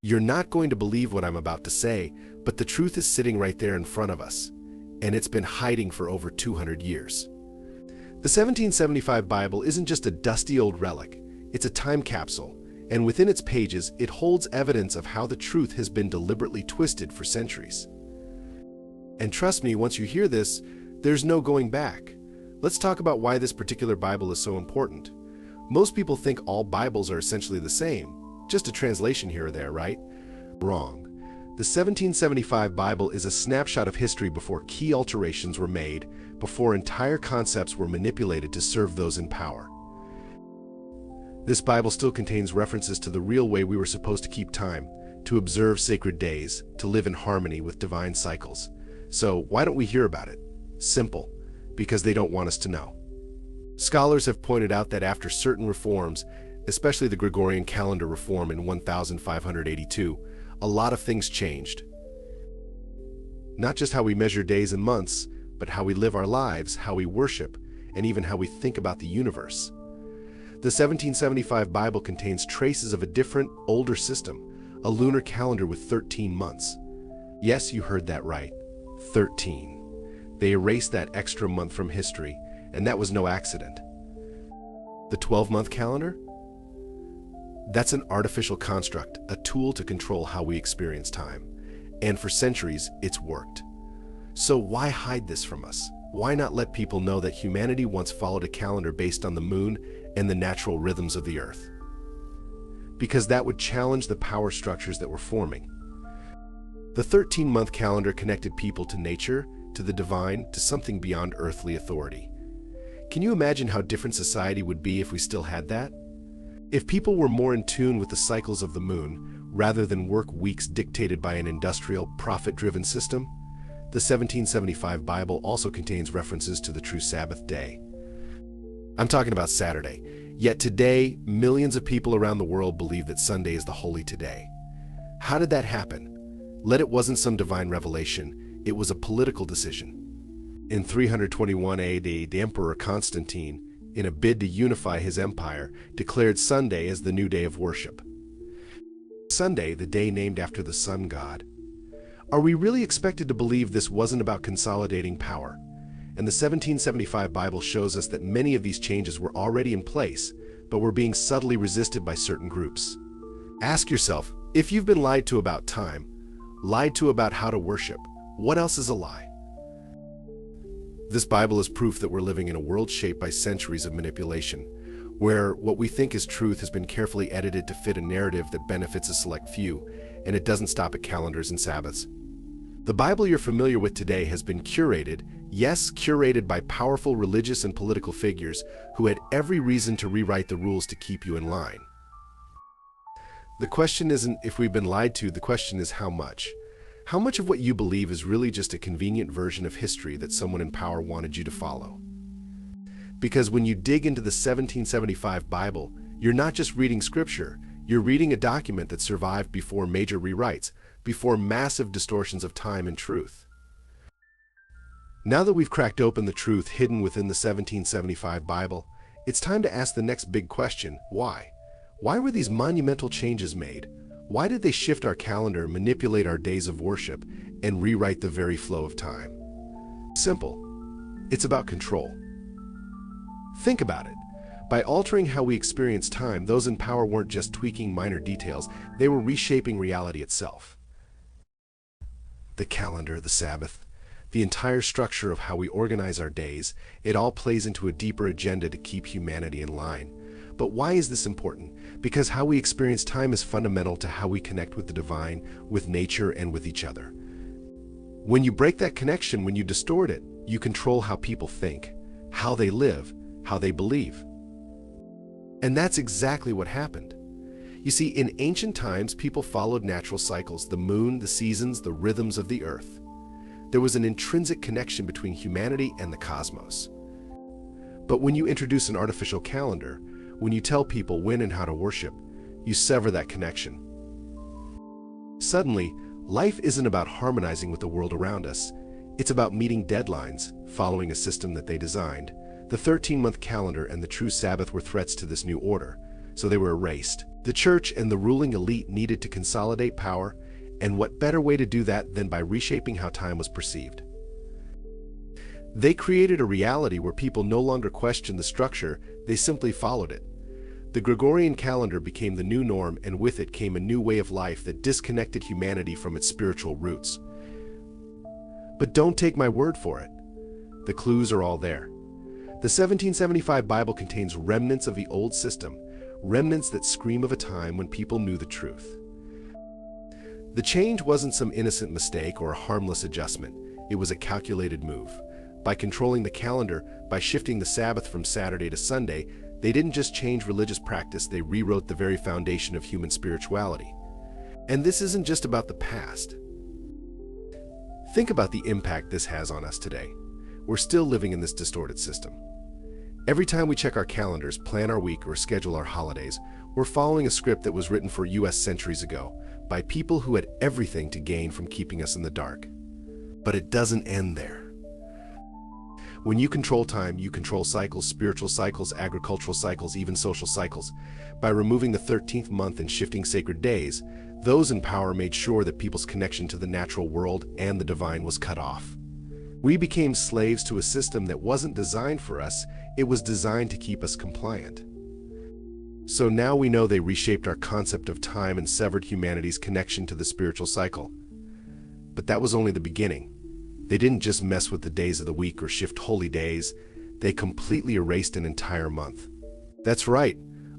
You're not going to believe what I'm about to say, but the truth is sitting right there in front of us, and it's been hiding for over 200 years. The 1775 Bible isn't just a dusty old relic, it's a time capsule, and within its pages, it holds evidence of how the truth has been deliberately twisted for centuries. And trust me, once you hear this, there's no going back. Let's talk about why this particular Bible is so important. Most people think all Bibles are essentially the same, just a translation here or there, right? Wrong. The 1775 Bible is a snapshot of history before key alterations were made, before entire concepts were manipulated to serve those in power. This Bible still contains references to the real way we were supposed to keep time, to observe sacred days, to live in harmony with divine cycles. So why don't we hear about it? Simple, because they don't want us to know. Scholars have pointed out that after certain reforms, especially the Gregorian calendar reform in 1582, a lot of things changed. Not just how we measure days and months, but how we live our lives, how we worship, and even how we think about the universe. The 1775 Bible contains traces of a different, older system, a lunar calendar with 13 months. Yes, you heard that right, 13. They erased that extra month from history, and that was no accident. The 12-month calendar? That's an artificial construct, a tool to control how we experience time. And for centuries, it's worked. So why hide this from us? Why not let people know that humanity once followed a calendar based on the moon and the natural rhythms of the earth? Because that would challenge the power structures that were forming. The 13-month calendar connected people to nature, to the divine, to something beyond earthly authority. Can you imagine how different society would be if we still had that? If people were more in tune with the cycles of the moon, rather than work weeks dictated by an industrial, profit-driven system? The 1775 Bible also contains references to the true Sabbath day. I'm talking about Saturday. Yet today, millions of people around the world believe that Sunday is the holy today. How did that happen? It wasn't some divine revelation, it was a political decision. In 321 AD, the Emperor Constantine, in a bid to unify his empire, declared Sunday as the new day of worship. Sunday, the day named after the sun god. Are we really expected to believe this wasn't about consolidating power? And the 1775 Bible shows us that many of these changes were already in place, but were being subtly resisted by certain groups. Ask yourself, if you've been lied to about time, lied to about how to worship, what else is a lie? This Bible is proof that we're living in a world shaped by centuries of manipulation, where what we think is truth has been carefully edited to fit a narrative that benefits a select few, and it doesn't stop at calendars and Sabbaths. The Bible you're familiar with today has been curated, yes, curated by powerful religious and political figures who had every reason to rewrite the rules to keep you in line. The question isn't if we've been lied to, the question is how much. How much of what you believe is really just a convenient version of history that someone in power wanted you to follow? Because when you dig into the 1775 Bible, you're not just reading scripture, you're reading a document that survived before major rewrites, before massive distortions of time and truth. Now that we've cracked open the truth hidden within the 1775 Bible, it's time to ask the next big question, why? Why were these monumental changes made? Why did they shift our calendar, manipulate our days of worship, and rewrite the very flow of time? Simple. It's about control. Think about it. By altering how we experience time, those in power weren't just tweaking minor details, they were reshaping reality itself. The calendar, the Sabbath, the entire structure of how we organize our days, it all plays into a deeper agenda to keep humanity in line. But why is this important? Because how we experience time is fundamental to how we connect with the divine, with nature, and with each other. When you break that connection, when you distort it, you control how people think, how they live, how they believe. And that's exactly what happened. You see, in ancient times, people followed natural cycles, the moon, the seasons, the rhythms of the earth. There was an intrinsic connection between humanity and the cosmos. But when you introduce an artificial calendar, when you tell people when and how to worship, you sever that connection. Suddenly, life isn't about harmonizing with the world around us. It's about meeting deadlines, following a system that they designed. The 13-month calendar and the true Sabbath were threats to this new order. so they were erased. The church and the ruling elite needed to consolidate power, and what better way to do that than by reshaping how time was perceived? They created a reality where people no longer questioned the structure, they simply followed it. The Gregorian calendar became the new norm, and with it came a new way of life that disconnected humanity from its spiritual roots. But don't take my word for it. The clues are all there. The 1775 Bible contains remnants of the old system, remnants that scream of a time when people knew the truth. The change wasn't some innocent mistake or a harmless adjustment. It was a calculated move. By controlling the calendar, by shifting the Sabbath from Saturday to Sunday, they didn't just change religious practice, they rewrote the very foundation of human spirituality. And this isn't just about the past. Think about the impact this has on us today. We're still living in this distorted system. Every time we check our calendars, plan our week, or schedule our holidays, we're following a script that was written for US centuries ago by people who had everything to gain from keeping us in the dark. But it doesn't end there. When you control time, you control cycles, spiritual cycles, agricultural cycles, even social cycles. By removing the 13th month and shifting sacred days, those in power made sure that people's connection to the natural world and the divine was cut off. We became slaves to a system that wasn't designed for us, it was designed to keep us compliant. So now we know they reshaped our concept of time and severed humanity's connection to the spiritual cycle. But that was only the beginning. They didn't just mess with the days of the week or shift holy days, they completely erased an entire month. That's right,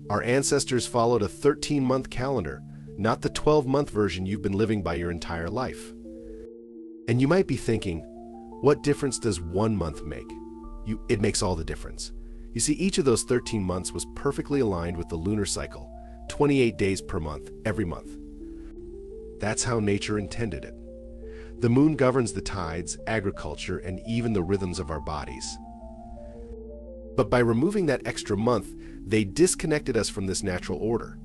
our ancestors followed a 13-month calendar, not the 12-month version you've been living by your entire life. And you might be thinking, what difference does 1 month make? It makes all the difference. You see, each of those 13 months was perfectly aligned with the lunar cycle, 28 days per month, every month. That's how nature intended it. The moon governs the tides, agriculture, and even the rhythms of our bodies. But by removing that extra month, they disconnected us from this natural order.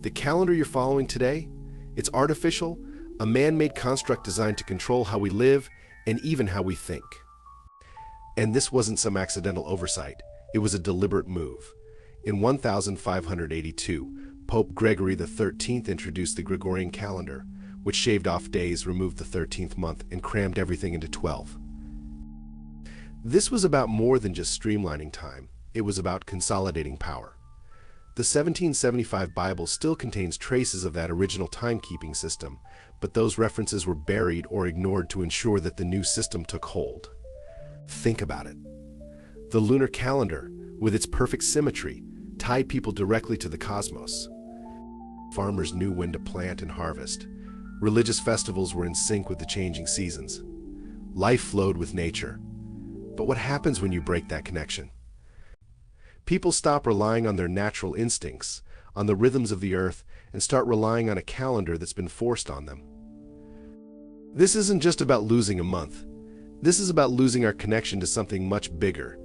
The calendar you're following today, it's artificial, a man-made construct designed to control how we live and even how we think. And this wasn't some accidental oversight, it was a deliberate move. In 1582, Pope Gregory XIII introduced the Gregorian calendar, which shaved off days, removed the 13th month, and crammed everything into 12. This was about more than just streamlining time, it was about consolidating power. The 1775 Bible still contains traces of that original timekeeping system, but those references were buried or ignored to ensure that the new system took hold. Think about it. The lunar calendar, with its perfect symmetry, tied people directly to the cosmos. Farmers knew when to plant and harvest. Religious festivals were in sync with the changing seasons. Life flowed with nature. But what happens when you break that connection? People stop relying on their natural instincts, on the rhythms of the earth, and start relying on a calendar that's been forced on them. This isn't just about losing a month. This is about losing our connection to something much bigger,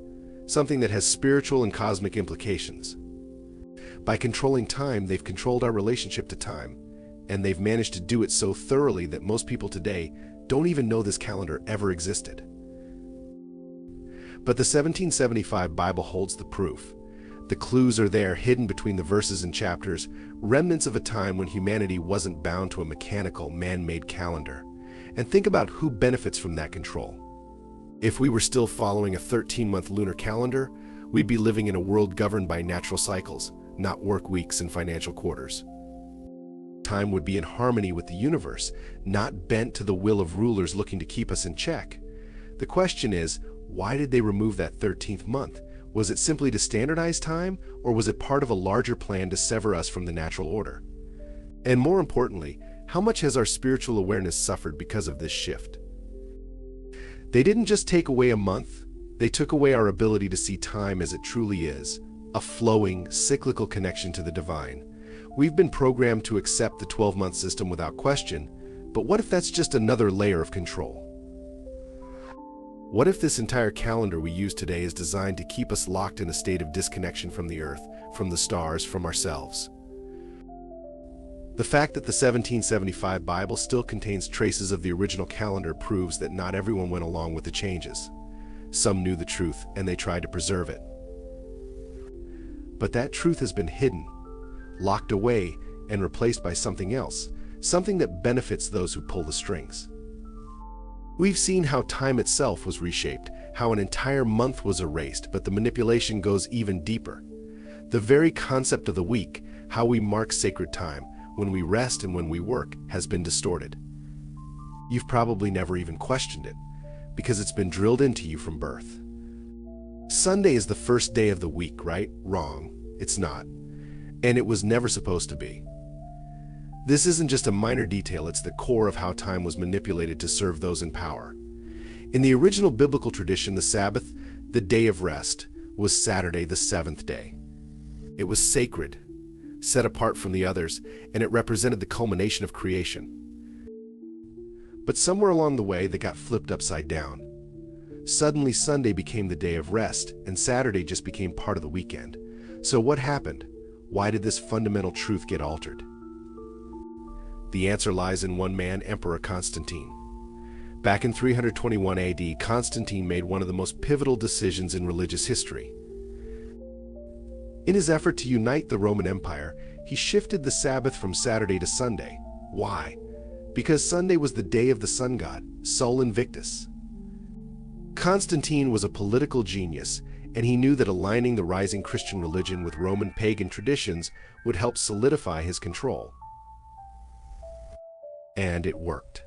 something that has spiritual and cosmic implications. By controlling time, they've controlled our relationship to time, and they've managed to do it so thoroughly that most people today don't even know this calendar ever existed. But the 1775 Bible holds the proof. The clues are there, hidden between the verses and chapters, remnants of a time when humanity wasn't bound to a mechanical, man-made calendar. And think about who benefits from that control. If we were still following a 13-month lunar calendar, we'd be living in a world governed by natural cycles, not work weeks and financial quarters. Time would be in harmony with the universe, not bent to the will of rulers looking to keep us in check. The question is, why did they remove that 13th month? Was it simply to standardize time, or was it part of a larger plan to sever us from the natural order? And more importantly, how much has our spiritual awareness suffered because of this shift? They didn't just take away a month, they took away our ability to see time as it truly is, a flowing, cyclical connection to the divine. We've been programmed to accept the 12-month system without question, but what if that's just another layer of control? What if this entire calendar we use today is designed to keep us locked in a state of disconnection from the earth, from the stars, from ourselves? The fact that the 1775 Bible still contains traces of the original calendar proves that not everyone went along with the changes. Some knew the truth, and they tried to preserve it. But that truth has been hidden. locked away, and replaced by something else, something that benefits those who pull the strings. We've seen how time itself was reshaped, how an entire month was erased, but the manipulation goes even deeper. The very concept of the week, how we mark sacred time, when we rest and when we work, has been distorted. You've probably never even questioned it, because it's been drilled into you from birth. Sunday is the first day of the week, right? Wrong. It's not. And it was never supposed to be. This isn't just a minor detail, it's the core of how time was manipulated to serve those in power. In the original biblical tradition, the Sabbath, the day of rest, was Saturday, the seventh day. It was sacred, set apart from the others, and it represented the culmination of creation. But somewhere along the way, they got flipped upside down. Suddenly, Sunday became the day of rest, and Saturday just became part of the weekend. So what happened? Why did this fundamental truth get altered? The answer lies in one man, Emperor Constantine. Back in 321 AD, Constantine made one of the most pivotal decisions in religious history. In his effort to unite the Roman Empire, he shifted the Sabbath from Saturday to Sunday. Why? Because Sunday was the day of the sun god, Sol Invictus. Constantine was a political genius, and he knew that aligning the rising Christian religion with Roman pagan traditions would help solidify his control. And it worked.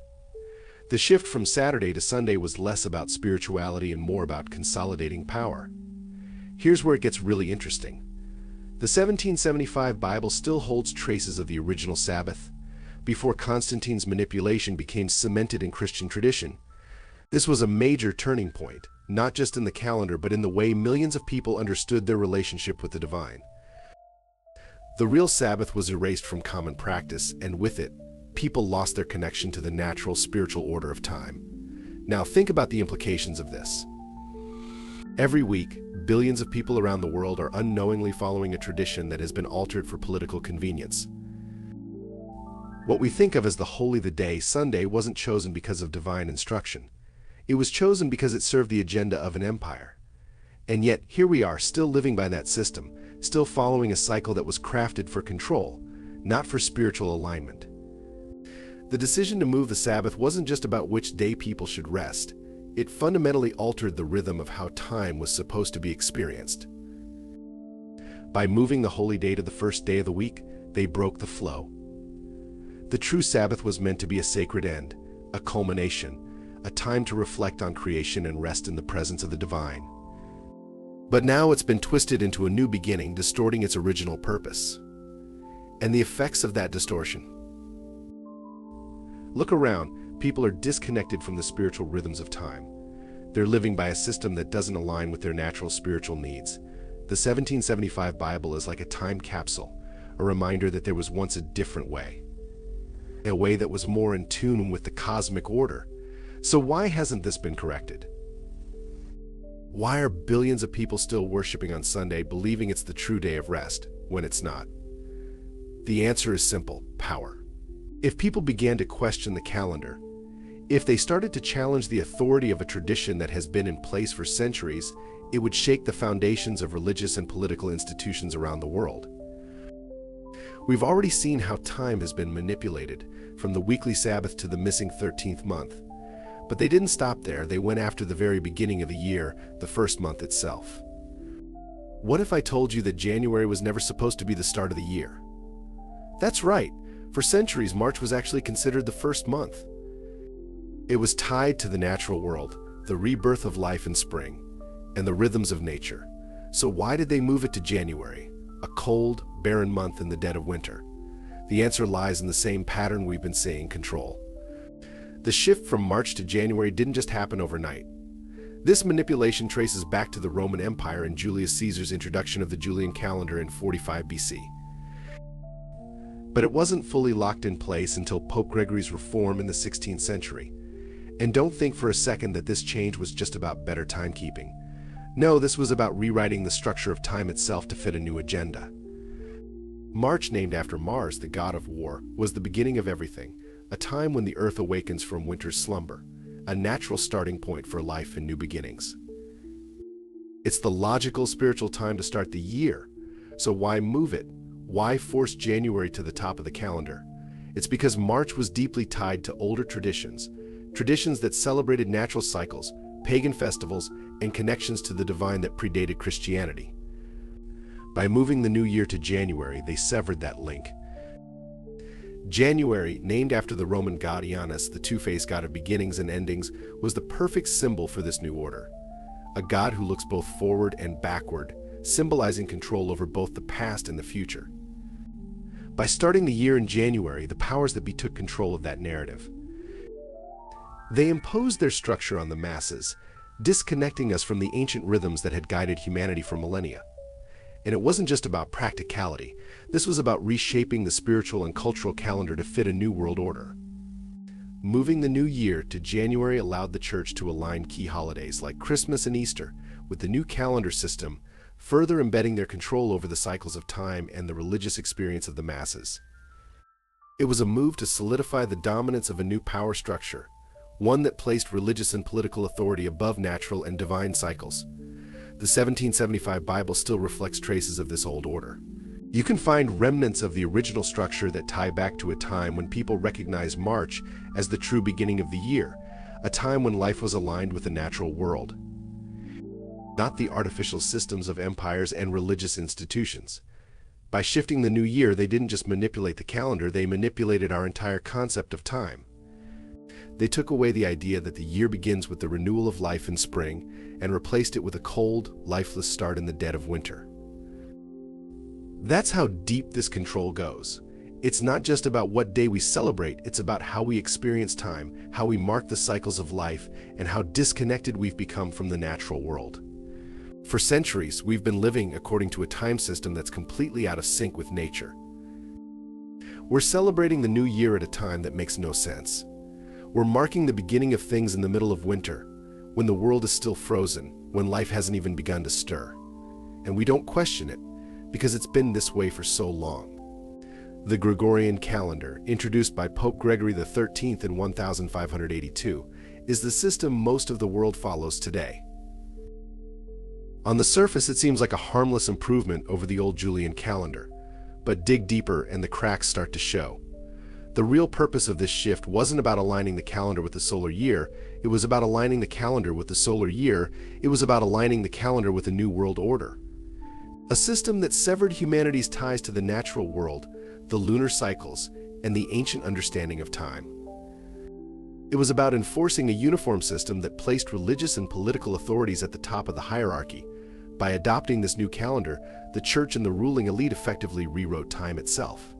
The shift from Saturday to Sunday was less about spirituality and more about consolidating power. Here's where it gets really interesting. The 1775 Bible still holds traces of the original Sabbath, before Constantine's manipulation became cemented in Christian tradition. This was a major turning point, not just in the calendar, but in the way millions of people understood their relationship with the divine. The real Sabbath was erased from common practice, and with it, people lost their connection to the natural spiritual order of time. Now think about the implications of this. Every week, billions of people around the world are unknowingly following a tradition that has been altered for political convenience. What we think of as the holy day, Sunday, wasn't chosen because of divine instruction. It was chosen because it served the agenda of an empire. And yet, here we are, still living by that system, still following a cycle that was crafted for control, not for spiritual alignment. The decision to move the Sabbath wasn't just about which day people should rest. It fundamentally altered the rhythm of how time was supposed to be experienced. By moving the holy day to the first day of the week, they broke the flow. The true Sabbath was meant to be a sacred end, a culmination, a time to reflect on creation and rest in the presence of the divine. But now it's been twisted into a new beginning, distorting its original purpose. And the effects of that distortion. Look around, people are disconnected from the spiritual rhythms of time. They're living by a system that doesn't align with their natural spiritual needs. The 1775 Bible is like a time capsule, a reminder that there was once a different way. A way that was more in tune with the cosmic order. So why hasn't this been corrected? Why are billions of people still worshiping on Sunday, believing it's the true day of rest, when it's not? The answer is simple: power. If people began to question the calendar, if they started to challenge the authority of a tradition that has been in place for centuries, it would shake the foundations of religious and political institutions around the world. We've already seen how time has been manipulated, from the weekly Sabbath to the missing 13th month. But they didn't stop there. They went after the very beginning of the year, the first month itself. What if I told you that January was never supposed to be the start of the year? That's right. For centuries, March was actually considered the first month. It was tied to the natural world, the rebirth of life in spring, and the rhythms of nature. So why did they move it to January, a cold, barren month in the dead of winter? The answer lies in the same pattern we've been seeing: control. The shift from March to January didn't just happen overnight. This manipulation traces back to the Roman Empire and Julius Caesar's introduction of the Julian calendar in 45 BC. But it wasn't fully locked in place until Pope Gregory's reform in the 16th century. And don't think for a second that this change was just about better timekeeping. No, this was about rewriting the structure of time itself to fit a new agenda. March, named after Mars, the god of war, was the beginning of everything, a time when the earth awakens from winter's slumber, a natural starting point for life and new beginnings. It's the logical spiritual time to start the year, so why move it? Why force January to the top of the calendar? It's because March was deeply tied to older traditions that celebrated natural cycles, pagan festivals, and connections to the divine that predated Christianity. By moving the new year to January, they severed that link. January, named after the Roman god Janus, the two-faced god of beginnings and endings, was the perfect symbol for this new order. A god who looks both forward and backward, symbolizing control over both the past and the future. By starting the year in January, the powers that be took control of that narrative. They imposed their structure on the masses, disconnecting us from the ancient rhythms that had guided humanity for millennia. And it wasn't just about practicality. This was about reshaping the spiritual and cultural calendar to fit a new world order. Moving the new year to January allowed the church to align key holidays like Christmas and Easter with the new calendar system, further embedding their control over the cycles of time and the religious experience of the masses. It was a move to solidify the dominance of a new power structure, one that placed religious and political authority above natural and divine cycles. The 1775 Bible still reflects traces of this old order. You can find remnants of the original structure that tie back to a time when people recognized March as the true beginning of the year, a time when life was aligned with the natural world, not the artificial systems of empires and religious institutions. By shifting the new year, they didn't just manipulate the calendar, they manipulated our entire concept of time. They took away the idea that the year begins with the renewal of life in spring and replaced it with a cold, lifeless start in the dead of winter. That's how deep this control goes. It's not just about what day we celebrate, it's about how we experience time, how we mark the cycles of life, and how disconnected we've become from the natural world. For centuries, we've been living according to a time system that's completely out of sync with nature. We're celebrating the new year at a time that makes no sense. We're marking the beginning of things in the middle of winter, when the world is still frozen, when life hasn't even begun to stir. And we don't question it, because it's been this way for so long. The Gregorian calendar, introduced by Pope Gregory XIII in 1582, is the system most of the world follows today. On the surface, it seems like a harmless improvement over the old Julian calendar, but dig deeper and the cracks start to show. The real purpose of this shift wasn't about aligning the calendar with the solar year, it was about aligning the calendar with the solar year, it was about aligning the calendar with a new world order. A system that severed humanity's ties to the natural world, the lunar cycles, and the ancient understanding of time. It was about enforcing a uniform system that placed religious and political authorities at the top of the hierarchy. By adopting this new calendar, the church and the ruling elite effectively rewrote time itself.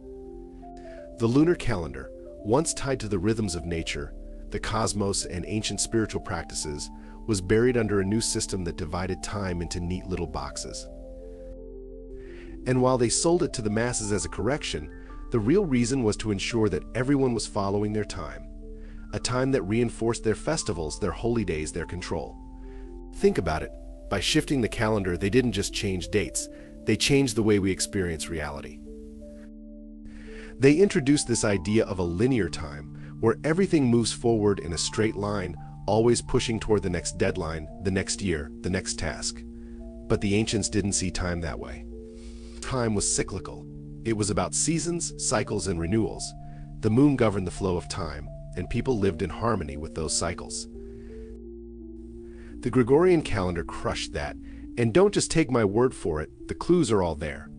The lunar calendar, once tied to the rhythms of nature, the cosmos, and ancient spiritual practices, was buried under a new system that divided time into neat little boxes. And while they sold it to the masses as a correction, the real reason was to ensure that everyone was following their time, a time that reinforced their festivals, their holy days, their control. Think about it. By shifting the calendar, they didn't just change dates, they changed the way we experience reality. They introduced this idea of a linear time, where everything moves forward in a straight line, always pushing toward the next deadline, the next year, the next task. But the ancients didn't see time that way. Time was cyclical. It was about seasons, cycles, and renewals. The moon governed the flow of time, and people lived in harmony with those cycles. The Gregorian calendar crushed that, and don't just take my word for it, the clues are all there.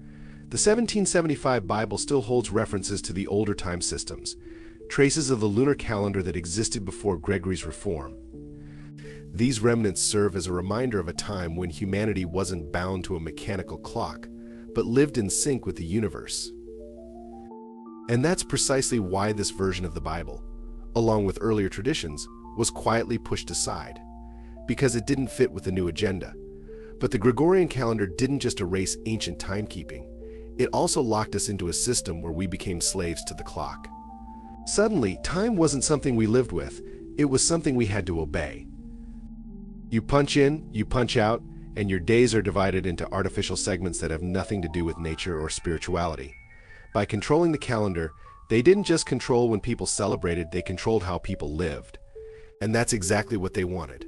The 1775 Bible still holds references to the older time systems, traces of the lunar calendar that existed before Gregory's reform. These remnants serve as a reminder of a time when humanity wasn't bound to a mechanical clock, but lived in sync with the universe. And that's precisely why this version of the Bible, along with earlier traditions, was quietly pushed aside, because it didn't fit with the new agenda. But the Gregorian calendar didn't just erase ancient timekeeping, it also locked us into a system where we became slaves to the clock. Suddenly, time wasn't something we lived with, it was something we had to obey. You punch in, you punch out, and your days are divided into artificial segments that have nothing to do with nature or spirituality. By controlling the calendar, they didn't just control when people celebrated, they controlled how people lived. And that's exactly what they wanted.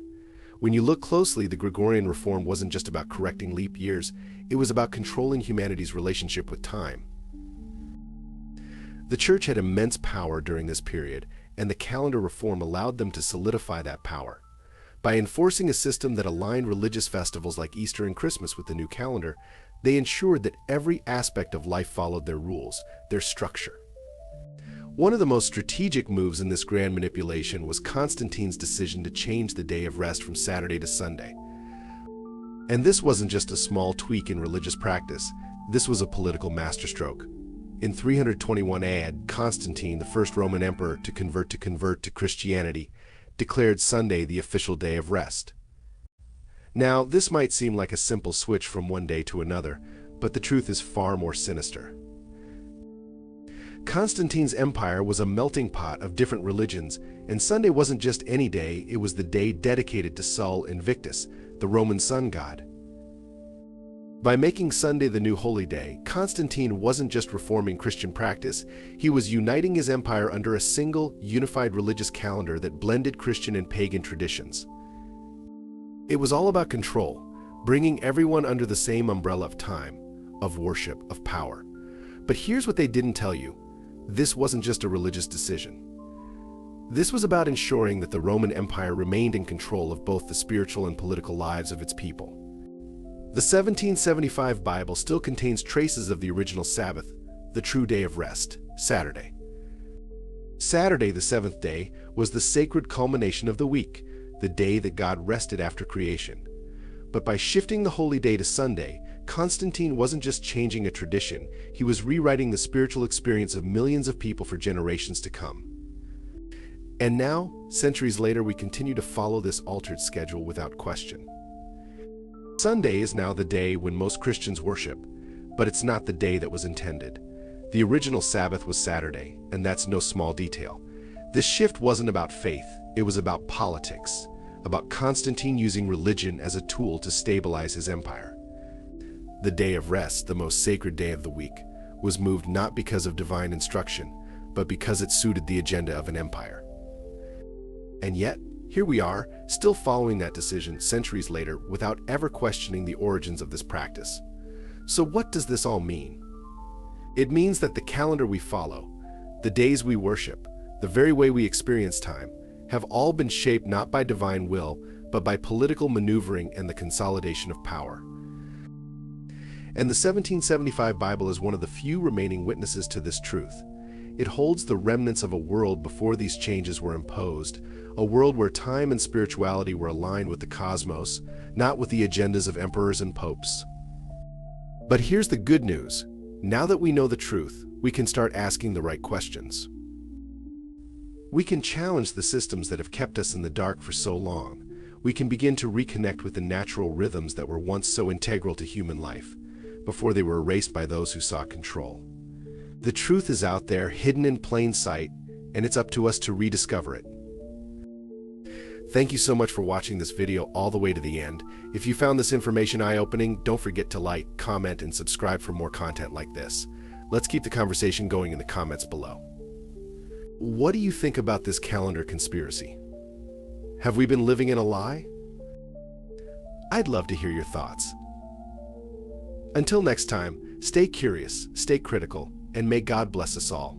When you look closely, the Gregorian reform wasn't just about correcting leap years, it was about controlling humanity's relationship with time. The church had immense power during this period, and the calendar reform allowed them to solidify that power. By enforcing a system that aligned religious festivals like Easter and Christmas with the new calendar, they ensured that every aspect of life followed their rules, their structure. One of the most strategic moves in this grand manipulation was Constantine's decision to change the day of rest from Saturday to Sunday. And this wasn't just a small tweak in religious practice, this was a political masterstroke. In 321 AD, Constantine, the first Roman emperor to convert to Christianity, declared Sunday the official day of rest. Now, this might seem like a simple switch from one day to another, but the truth is far more sinister. Constantine's empire was a melting pot of different religions, and Sunday wasn't just any day, it was the day dedicated to Sol Invictus, the Roman sun god. By making Sunday the new holy day, Constantine wasn't just reforming Christian practice, he was uniting his empire under a single, unified religious calendar that blended Christian and pagan traditions. It was all about control, bringing everyone under the same umbrella of time, of worship, of power. But here's what they didn't tell you. This wasn't just a religious decision. This was about ensuring that the Roman Empire remained in control of both the spiritual and political lives of its people. The 1775 Bible still contains traces of the original Sabbath, the true day of rest, Saturday. Saturday, the seventh day, was the sacred culmination of the week, the day that God rested after creation. But by shifting the holy day to Sunday, Constantine wasn't just changing a tradition, he was rewriting the spiritual experience of millions of people for generations to come. And now, centuries later, we continue to follow this altered schedule without question. Sunday is now the day when most Christians worship, but it's not the day that was intended. The original Sabbath was Saturday, and that's no small detail. This shift wasn't about faith, it was about politics, about Constantine using religion as a tool to stabilize his empire. The day of rest, the most sacred day of the week, was moved not because of divine instruction, but because it suited the agenda of an empire. And yet, here we are, still following that decision centuries later without ever questioning the origins of this practice. So what does this all mean? It means that the calendar we follow, the days we worship, the very way we experience time, have all been shaped not by divine will, but by political maneuvering and the consolidation of power. And the 1775 Bible is one of the few remaining witnesses to this truth. It holds the remnants of a world before these changes were imposed, a world where time and spirituality were aligned with the cosmos, not with the agendas of emperors and popes. But here's the good news. Now that we know the truth, we can start asking the right questions. We can challenge the systems that have kept us in the dark for so long. We can begin to reconnect with the natural rhythms that were once so integral to human life, before they were erased by those who sought control. The truth is out there, hidden in plain sight, and it's up to us to rediscover it. Thank you so much for watching this video all the way to the end. If you found this information eye-opening, don't forget to like, comment, and subscribe for more content like this. Let's keep the conversation going in the comments below. What do you think about this calendar conspiracy? Have we been living in a lie? I'd love to hear your thoughts. Until next time, stay curious, stay critical, and may God bless us all.